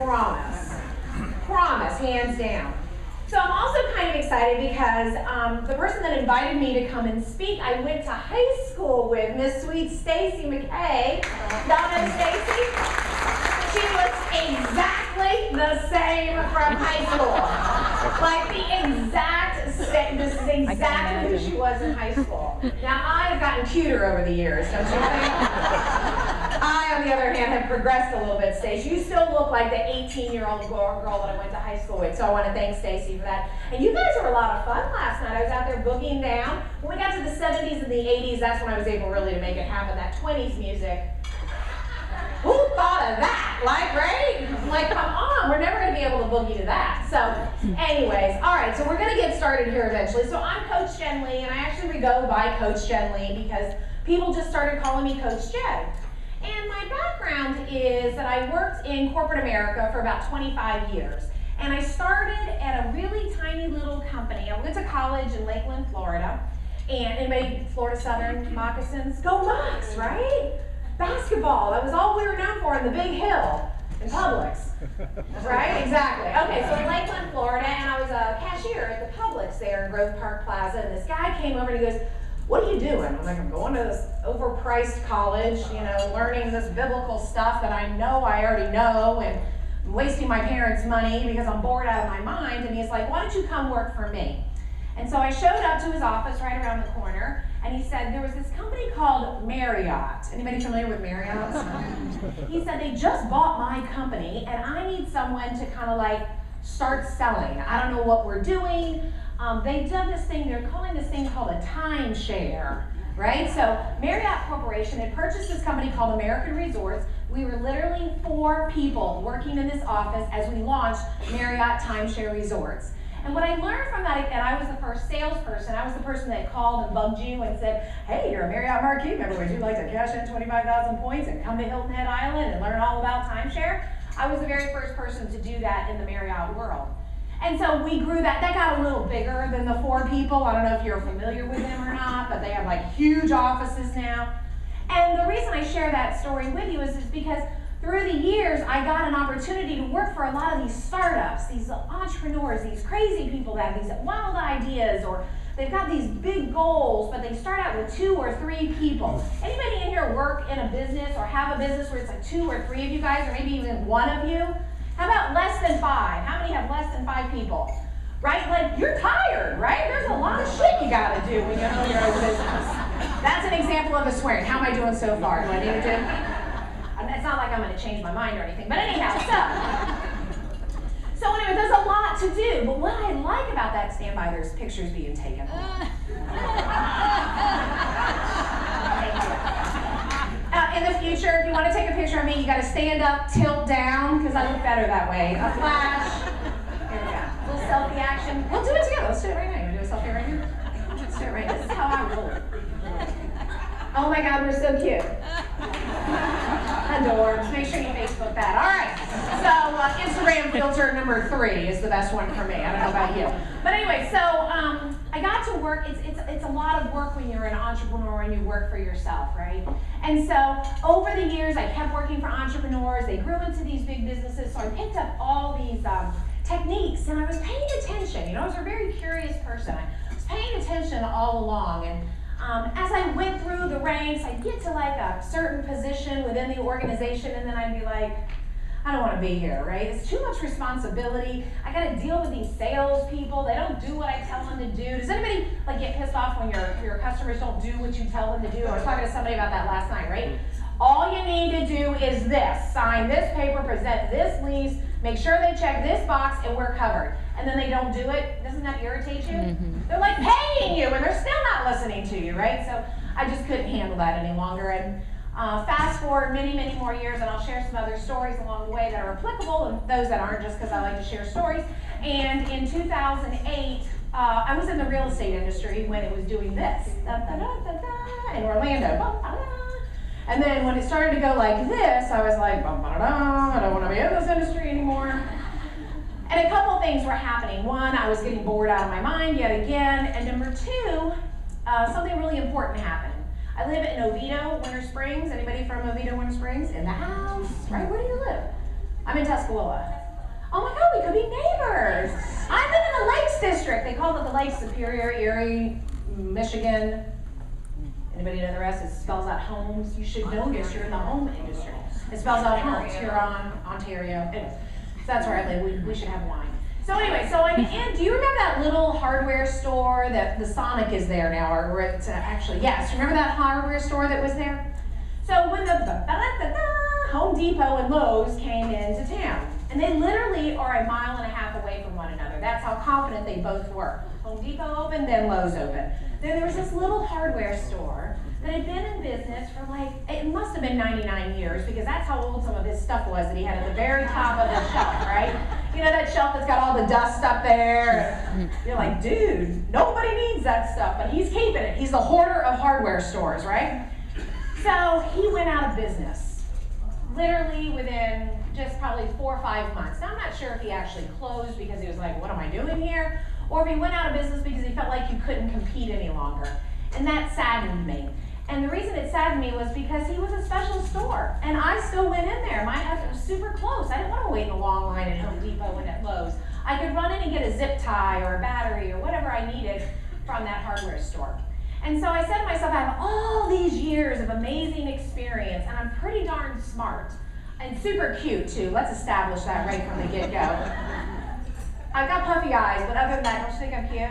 Promise. Promise, hands down. So I'm also kind of excited because the person that invited me to come and speak, I went to high school with, Miss Sweet Stacy McKay. Y'all know Stacy? She looks exactly the same from high school. Like the exact same, this is exactly who she was in high school. Now I have gotten cuter over the years, don't you think? I, on the other hand, have progressed a little bit, Stacey. You still look like the 18-year-old girl that I went to high school with, so I want to thank Stacey for that. And you guys were a lot of fun last night. I was out there boogieing down. When we got to the 70s and the 80s, that's when I was able really to make it happen, that 20s music. Who thought of that? Like, right? Like, come on, we're never going to be able to boogie to that. So, anyways, all right, so we're going to get started here eventually. So I'm Coach Jenn Lee, and I actually go by Coach Jenn Lee because people just started calling me Coach Jenn. And my background is that I worked in corporate America for about 25 years. And I started at a really tiny little company. I went to college in Lakeland, Florida. And anybody, Florida Southern Moccasins? Go Mocs, right? Basketball, that was all we were known for in the big hill in Publix. Right, exactly. Okay, so in Lakeland, Florida, and I was a cashier at the Publix there in Grove Park Plaza. And this guy came over and he goes, "What are you doing?" I'm like, "I'm going to this overpriced college, you know, learning this biblical stuff that I know I already know, and I'm wasting my parents' money because I'm bored out of my mind." And he's like, "Why don't you come work for me?" And so I showed up to his office right around the corner, and he said, there was this company called Marriott. Anybody familiar with Marriott? He said, "They just bought my company, and I need someone to kind of like start selling. I don't know what we're doing." They've done this thing, they're calling this thing called a timeshare, right? So Marriott Corporation had purchased this company called American Resorts. We were literally 4 people working in this office as we launched Marriott Timeshare Resorts. And what I learned from that, and I was the first salesperson, I was the person that called and bugged you and said, "Hey, you're a Marriott Marquis member, would you like to cash in 25,000 points and come to Hilton Head Island and learn all about timeshare?" I was the very first person to do that in the Marriott world. And so we grew that. That got a little bigger than the 4 people. I don't know if you're familiar with them or not, but they have like huge offices now. And the reason I share that story with you is because through the years, I got an opportunity to work for a lot of these startups, these entrepreneurs, these crazy people that have these wild ideas, or they've got these big goals, but they start out with 2 or 3 people. Anybody in here work in a business or have a business where it's like 2 or 3 of you guys, or maybe even 1 of you? How about less than 5? How many have less than 5 people? Right? Like, you're tired, right? There's a lot of shit you gotta do when you own your own business. That's an example of a swearing. How am I doing so far? Do I need to do? It's not like I'm gonna change my mind or anything, but anyhow, so anyway, there's a lot to do, but what I like about that, stand by, there's pictures being taken. Thank you. In the future, if you want to take a picture of me, you got to stand up, tilt down, because I look better that way. A flash. Here we go. A little selfie action. We'll do it together. Let's do it right now. You want to do a selfie right here? Let's do it right now. This is how I roll. Oh my God, we're so cute. Adorbs. Make sure you Facebook that. All right. So Instagram filter number 3 is the best one for me. I don't know about you. But anyway, so I got to work. It's a lot of work when you're an entrepreneur and you work for yourself, right? And so over the years, I kept working for entrepreneurs. They grew into these big businesses. So I picked up all these techniques, and I was paying attention. You know, I was a very curious person. I was paying attention all along, and as I went through the ranks, I'd get to like a certain position within the organization, and then I'd be like, I don't want to be here, right? It's too much responsibility. I got to deal with these sales people. They don't do what I tell them to do. Does anybody like get pissed off when your customers don't do what you tell them to do? I was talking to somebody about that last night, right? All you need to do is this: sign this paper, present this lease, make sure they check this box, and we're covered. And then they don't do it. Doesn't that irritate you? Mm-hmm. They're like paying you, and they're still not listening to you, right? So I just couldn't handle that any longer. And fast forward many, many more years, and I'll share some other stories along the way that are applicable, and those that aren't, just because I like to share stories. And in 2008, I was in the real estate industry when it was doing this, in Orlando. And then when it started to go like this, I was like, I don't want to be in this industry anymore. And a couple things were happening. One, I was getting bored out of my mind yet again. And number 2, something really important happened. I live in Oviedo, Winter Springs. Anybody from Oviedo, Winter Springs? In the house, right? Where do you live? I'm in Tuscaloosa. Oh my God, we could be neighbors. I live in the Lakes District. They call it the Lakes, Superior, Erie, Michigan. Anybody know the rest? It spells out homes. You should know this. You're in the home industry. It spells out homes. Huron, Ontario. Anyways, so that's where I live. We should have wine. So anyway, so I'm in. Do you remember that little hardware store that the Sonic is there now? Or it's actually, yes. Remember that hardware store that was there? So when the Home Depot and Lowe's came into town, and they literally are 1.5 miles away from one another. That's how confident they both were. Home Depot opened, then Lowe's opened. Then there was this little hardware store that had been in business for like, it must have been 99 years, because that's how old some of his stuff was that he had at the very top of the shelf, right? You know that shelf that's got all the dust up there? You're like, dude, nobody needs that stuff, but he's keeping it. He's the hoarder of hardware stores, right? So he went out of business, literally within just probably 4 or 5 months. Now I'm not sure if he actually closed because he was like, what am I doing here? Or if he went out of business because he felt like you couldn't compete any longer. And that saddened me. And the reason it saddened me was because he was a special store. And I still went in there. My husband was super close. I didn't want to wait in a long line at Home Depot and at Lowe's. I could run in and get a zip tie or a battery or whatever I needed from that hardware store. And so I said to myself, I have all these years of amazing experience, and I'm pretty darn smart. And super cute, too. Let's establish that right from the get-go. I've got puffy eyes, but other than that, don't you think I'm cute?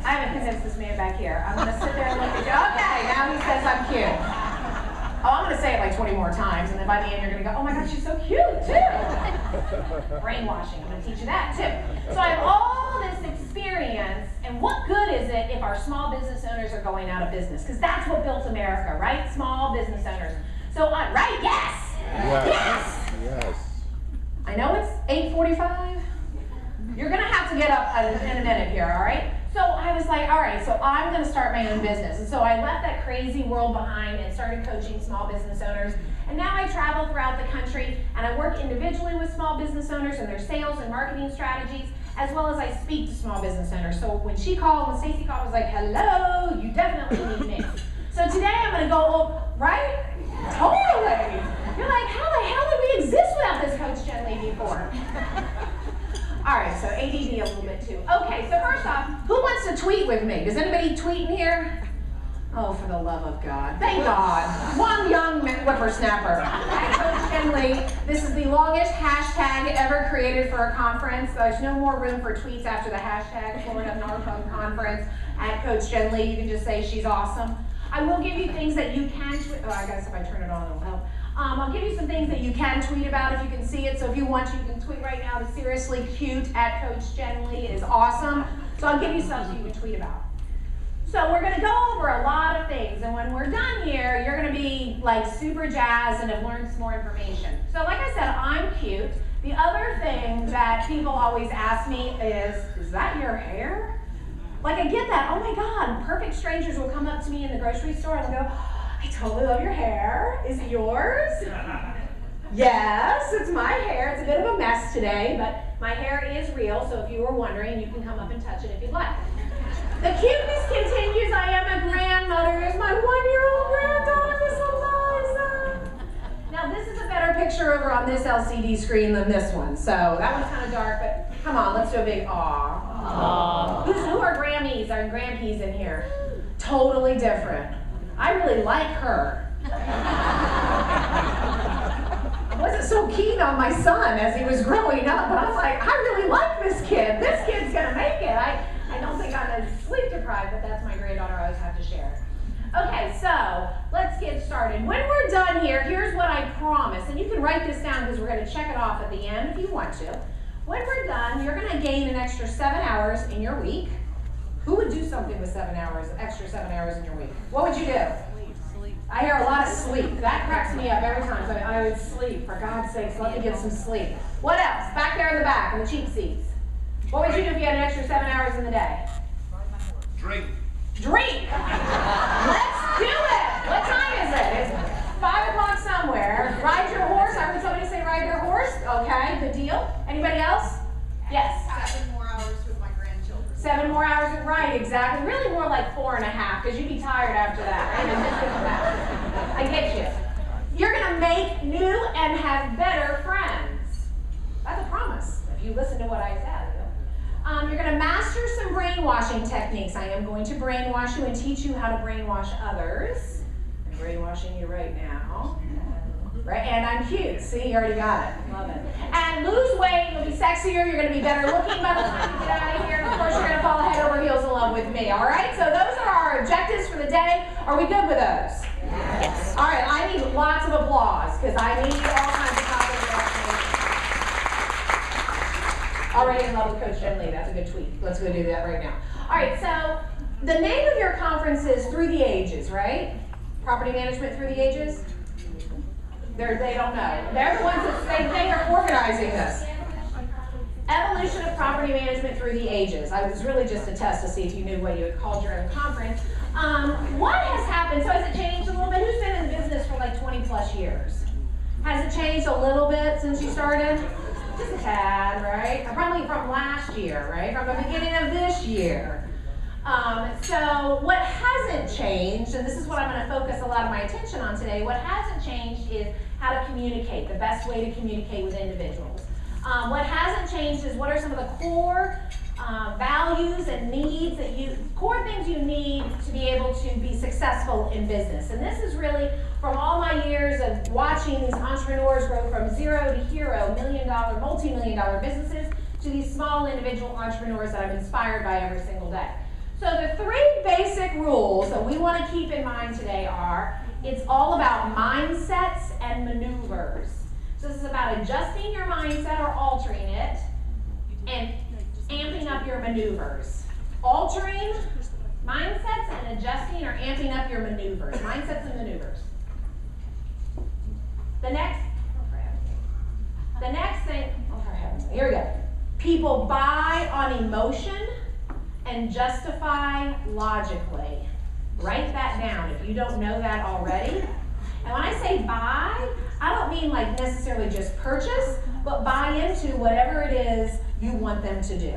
I haven't convinced this man back here. I'm going to sit there and look at you. Okay, now he says I'm cute. Oh, I'm going to say it like 20 more times, and then by the end you're going to go, oh my God, she's so cute, too. Brainwashing, I'm going to teach you that, too. So I have all this experience, and what good is it if our small business owners are going out of business? Because that's what built America, right? Small business owners. So, right? Yes! Yes! Yes. I know it's 8:45. You're going to have to get up in a minute here, all right? So I was like, all right, so I'm going to start my own business. And so I left that crazy world behind and started coaching small business owners. And now I travel throughout the country, and I work individually with small business owners and their sales and marketing strategies, as well as I speak to small business owners. So when she called, when Stacy called, I was like, hello, you definitely need me. So today I'm going to go, right? Totally. You're like, how the hell did we exist without this Coach Jenn Lee before? All right, so ADD a little bit too. Okay, so first off, who wants to tweet with me? Does anybody tweet in here? Oh, for the love of God. Thank God. One young whippersnapper. At Coach Jenn Lee. This is the longest hashtag ever created for a conference. There's no more room for tweets after the hashtag Florida NARPM Conference at Coach Jenn Lee. You can just say she's awesome. I will give you things that you can tweet. Oh, I guess if I turn it on, it'll help. I'll give you some things that you can tweet about if you can see it. So if you want to, you can tweet right now to Seriously Cute at Coach Jenn Lee. It is awesome. So I'll give you stuff so you can tweet about. So we're going to go over a lot of things. And when we're done here, you're going to be like super jazzed and have learned some more information. So like I said, I'm cute. The other thing that people always ask me is that your hair? Like I get that. Oh my God. Perfect strangers will come up to me in the grocery store and they'll go, I totally love your hair. Is it yours? Yes, it's my hair. It's a bit of a mess today, but my hair is real, so if you were wondering, you can come up and touch it if you'd like. The cuteness continues. I am a grandmother. There's my 1-year-old granddaughter, Miss Eliza. Now, this is a better picture over on this LCD screen than this one, so that one's kind of dark, but come on, let's do a big aw. Aww. Who are Grammies or grandpeas in here? Totally different. I really like her. I wasn't so keen on my son as he was growing up, but I was like, I really like this kid. This kid's gonna make it. I don't think I'm as sleep deprived, but that's my granddaughter. I always have to share. Okay, so let's get started. When we're done here, here's what I promise, and you can write this down because we're gonna check it off at the end if you want to. When we're done, you're gonna gain an extra 7 hours in your week. Who would do something with 7 hours, extra 7 hours in your week? What would you do? Sleep. I hear a lot of sleep. That cracks me up every time. So I would sleep. For God's sakes, let me get some sleep. What else? Back there in the back, in the cheap seats. What would you do if you had an extra 7 hours in the day? Drink. Drink! Let's do it! What time is it? It's 5 o'clock somewhere. Ride your horse. I heard somebody say ride your horse. Okay, good deal. Anybody else? Yes? 7 more hours with my grandchildren. 7 more hours, right, exactly. Really more like 4.5, because you'd be tired after that, right? I get you. You're going to make new and have better friends. That's a promise if you listen to what I said. You're going to master some brainwashing techniques. I am going to brainwash you and teach you how to brainwash others. I'm brainwashing you right now. Right? And I'm cute. See, you already got it. Love it. And lose weight. You'll be sexier. You're going to be better looking by the time you get out of here. And of course, you're going to fall head over heels in love with me. All right? So those are our objectives for the day. Are we good with those? Yes. All right. I need lots of applause because I need all kinds of compliments. Already in love with Coach Jenn. That's a good tweet. Let's go do that right now. All right. So the name of your conference is Through the Ages, right? Property Management Through the Ages? They don't know. They're the ones that they are organizing this. Evolution of Property Management Through the Ages. I was really just a test to see if you knew what you had called your own conference. What has happened? So has it changed a little bit? Who's been in the business for like 20 plus years? Has it changed a little bit since you started? Just a tad, right? Probably from last year, right? From the beginning of this year. So what hasn't changed, and this is what I'm going to focus a lot of my attention on today, what hasn't changed is how to communicate, the best way to communicate with individuals. What hasn't changed is what are some of the core values and needs core things you need to be able to be successful in business. And this is really from all my years of watching these entrepreneurs grow from zero to hero, million-dollar, multi-million-dollar businesses to these small individual entrepreneurs that I'm inspired by every single day. So the three basic rules that we want to keep in mind today are, it's all about mindsets and maneuvers. So this is about adjusting your mindset or altering it and amping up your maneuvers. Altering mindsets and adjusting or amping up your maneuvers. Mindsets and maneuvers. The next thing, here we go. People buy on emotion and justify logically. Write that down if you don't know that already. And when I say buy, I don't mean like necessarily just purchase, but buy into whatever it is you want them to do.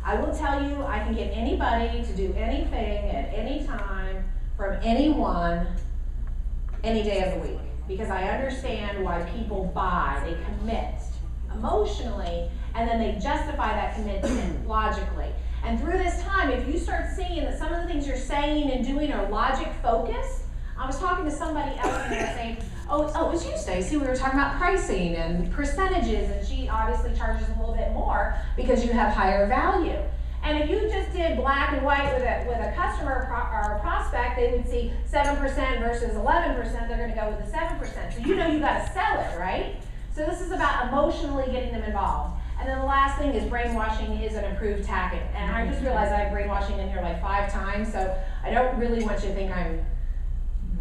I will tell you, I can get anybody to do anything at any time from anyone any day of the week, because I understand why people buy. They commit emotionally, and then they justify that commitment logically. And through this time, if you start seeing that some of the things you're saying and doing are logic focused, I was talking to somebody else and they were saying, oh, it was you, Stacy. We were talking about pricing and percentages, and she obviously charges a little bit more because you have higher value. And if you just did black and white with a customer or a prospect, they would see 7% versus 11%. They're going to go with the 7%. So you know you got to sell it, right? So this is about emotionally getting them involved. And then the last thing is brainwashing is an improved tactic. And I just realized I have brainwashing in here like 5 times, so I don't really want you to think I'm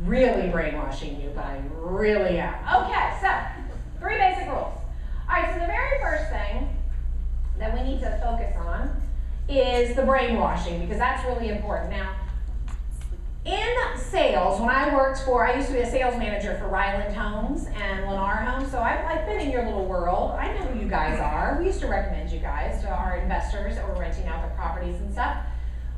really brainwashing you, but I really am. Okay, so 3 basic rules. All right, so the very first thing that we need to focus on is the brainwashing, because that's really important. Now, in sales, when I used to be a sales manager for Ryland Homes and Lennar Homes, so I've been in your little world. I know who you guys are. We used to recommend you guys to our investors that were renting out their properties and stuff.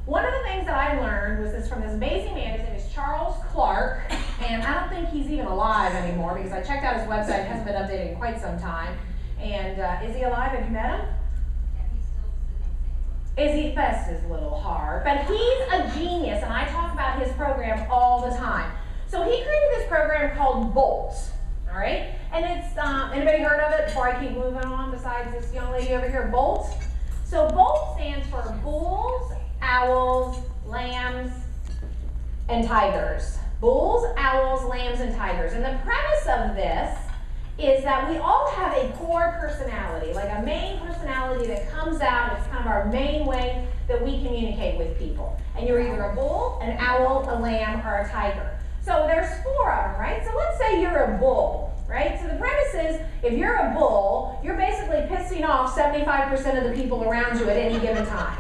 One of the things that I learned was from this amazing man. His name is Charles Clark, and I don't think he's even alive anymore because I checked out his website. It hasn't been updated in quite some time. And is he alive? Have you met him? That's his little heart, but he's a genius, and I talk about his program all the time. So he created this program called BOLT, all right? And it's, anybody heard of it before I keep moving on besides this young lady over here, BOLT? So BOLT stands for Bulls, Owls, Lambs, and Tigers. Bulls, Owls, Lambs, and Tigers. And the premise of this is that we all have a core personality, like a main personality that comes out. It's kind of our main way that we communicate with people. And you're either a bull, an owl, a lamb, or a tiger. So there's 4 of them, right? So let's say you're a bull, right? So the premise is, if you're a bull, you're basically pissing off 75% of the people around you at any given time.